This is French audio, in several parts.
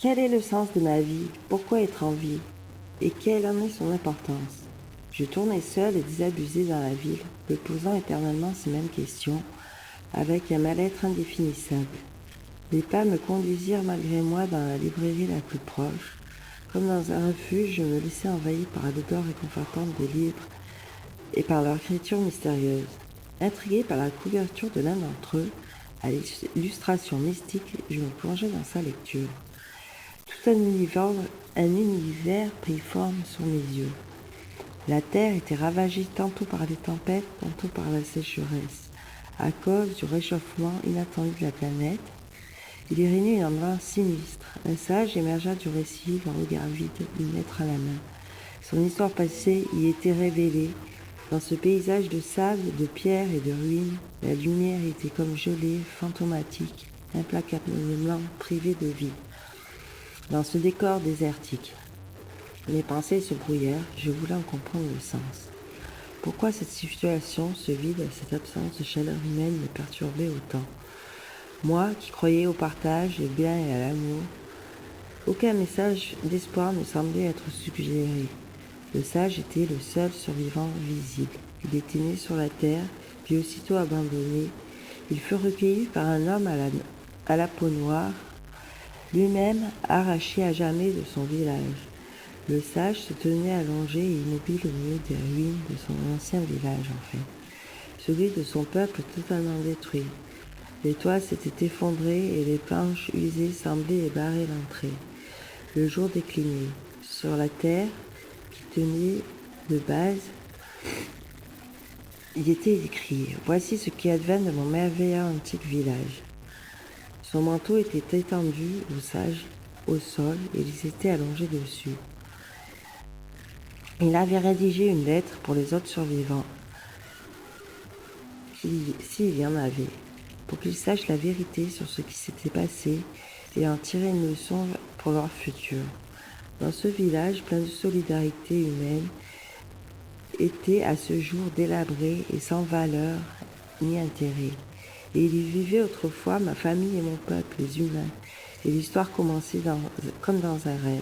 Quel est le sens de ma vie? Pourquoi être en vie? Et quelle en est son importance? Je tournais seule et désabusée dans la ville, me posant éternellement ces mêmes questions, avec un mal-être indéfinissable. Les pas me conduisirent malgré moi dans la librairie la plus proche. Comme dans un refuge, je me laissais envahir par l'odeur réconfortante des livres et par leur écriture mystérieuse. Intriguée par la couverture de l'un d'entre eux, à l'illustration mystique, je me plongeais dans sa lecture. Tout un univers prit forme sous mes yeux. La terre était ravagée tantôt par les tempêtes, tantôt par la sécheresse. À cause du réchauffement inattendu de la planète, il y régnait une ambiance sinistre. Un sage émergea du récit, le regard vide, une lettre à la main. Son histoire passée y était révélée. Dans ce paysage de sable, de pierres et de ruines, la lumière était comme gelée, fantomatique, implacablement privée de vie. Dans ce décor désertique, mes pensées se brouillèrent, je voulais en comprendre le sens. Pourquoi cette situation, ce vide, cette absence de chaleur humaine me perturbait autant? Moi, qui croyais au partage, au bien et à l'amour, aucun message d'espoir ne semblait être suggéré. Le sage était le seul survivant visible. Il était né sur la terre, puis aussitôt abandonné. Il fut recueilli par un homme à la peau noire, lui-même arraché à jamais de son village. Le sage se tenait allongé et immobile au milieu des ruines de son ancien village, en fait. Celui de son peuple totalement détruit. Les toits s'étaient effondrés et les planches usées semblaient barrer l'entrée. Le jour déclinait. Sur la terre, qui tenait de base, il était écrit « Voici ce qui advint de mon merveilleux antique village ». Son manteau était étendu au sol et il s'était allongé dessus. Il avait rédigé une lettre pour les autres survivants, s'il y en avait, pour qu'ils sachent la vérité sur ce qui s'était passé et en tirer une leçon pour leur futur. Dans ce village plein de solidarité humaine, était à ce jour délabré et sans valeur ni intérêt. Et il y vivait autrefois ma famille et mon peuple, les humains. Et l'histoire commençait comme dans un rêve.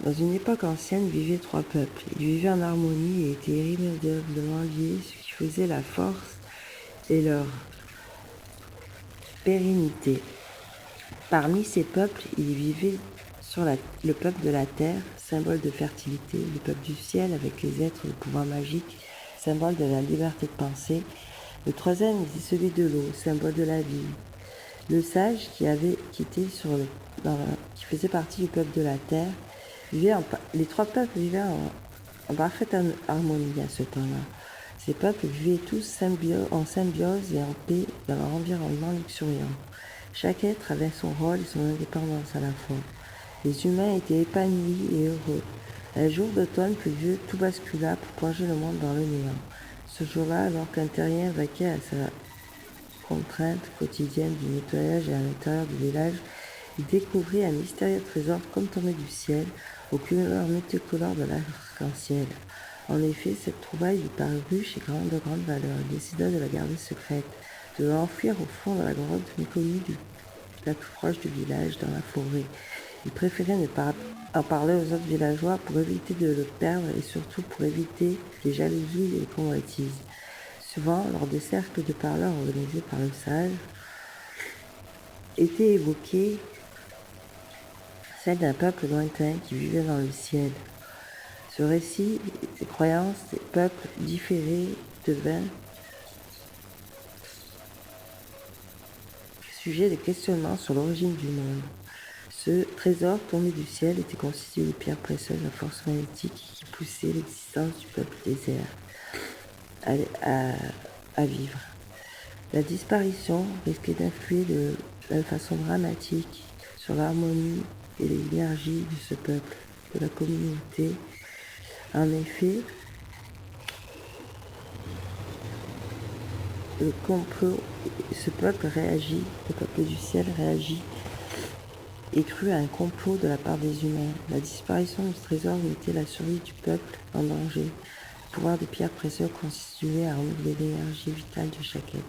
Dans une époque ancienne vivaient 3 peuples. Ils vivaient en harmonie et étaient irrémédiablement liés, ce qui faisait la force et leur pérennité. Parmi ces peuples, il vivait le peuple de la terre, symbole de fertilité, le peuple du ciel avec les êtres de pouvoir magique, symbole de la liberté de penser. Le troisième était celui de l'eau, symbole de la vie. Le sage qui faisait partie du peuple de la terre, les 3 peuples vivaient en parfaite harmonie à ce temps-là. Ces peuples vivaient tous en symbiose et en paix dans leur environnement luxuriant. Chaque être avait son rôle et son indépendance à la fois. Les humains étaient épanouis et heureux. Un jour d'automne pluvieux, tout bascula pour plonger le monde dans le néant. Ce jour-là, alors qu'un terrien vaquait à sa contrainte quotidienne du nettoyage et à l'intérieur du village, il découvrit un mystérieux trésor comme tombé du ciel, aux couleurs multicolores de l'arc-en-ciel. En effet, cette trouvaille lui parut riche et de grande valeur. Il décida de la garder secrète, de l'enfuir au fond de la grotte méconnue la plus proche du village, dans la forêt. Il préférait ne pas en parler aux autres villageois pour éviter de le perdre et surtout pour éviter les jalousies et les convoitises. Souvent, lors des cercles de parleurs organisés par le sage, était évoquée celle d'un peuple lointain qui vivait dans le ciel. Ce récit, ces croyances des peuples différés devint sujet de questionnements sur l'origine du monde. Ce trésor tombé du ciel était constitué de pierres précieuses à force magnétique qui poussaient l'existence du peuple désert à vivre. La disparition risquait d'influer de façon dramatique sur l'harmonie et l'énergie de ce peuple, de la communauté. En effet, ce peuple réagit, le peuple du ciel réagit et crut à un complot de la part des humains. La disparition du trésor mettait la survie du peuple en danger. Le pouvoir des pierres précieuses constituait à renouveler l'énergie vitale de chaque être.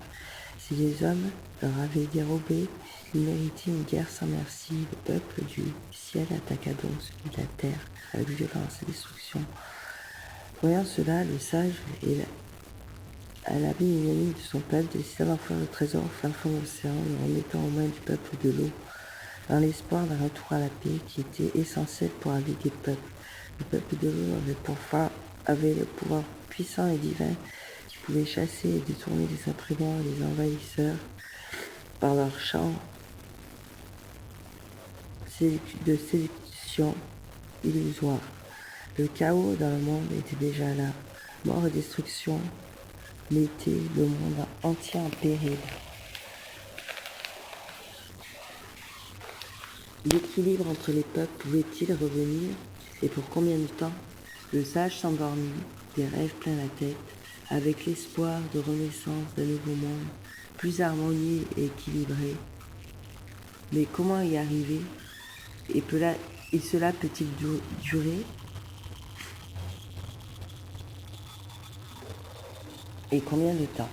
Si les hommes leur avaient dérobé, ils méritaient une guerre sans merci. Le peuple du ciel attaqua donc celui de la terre avec violence et destruction. Voyant cela, le sage et à la vie unanime de son peuple décida d'enfouir le trésor au fin fond de l'océan, le remettant aux mains du peuple de l'eau, dans l'espoir d'un retour à la paix qui était essentiel pour la vie des peuples. Le peuple de l'eau avait le pouvoir puissant et divin qui pouvait chasser et détourner les imprimeurs et les envahisseurs par leurs chants de séduction illusoire. Le chaos dans le monde était déjà là. Mort et destruction mettaient le monde entier en péril. L'équilibre entre les peuples pouvait-il revenir, et pour combien de temps? Le sage s'endormit, des rêves plein la tête, avec l'espoir de renaissance d'un nouveau monde, plus harmonieux et équilibré. Mais comment y arriver? Et cela peut-il durer? Et combien de temps?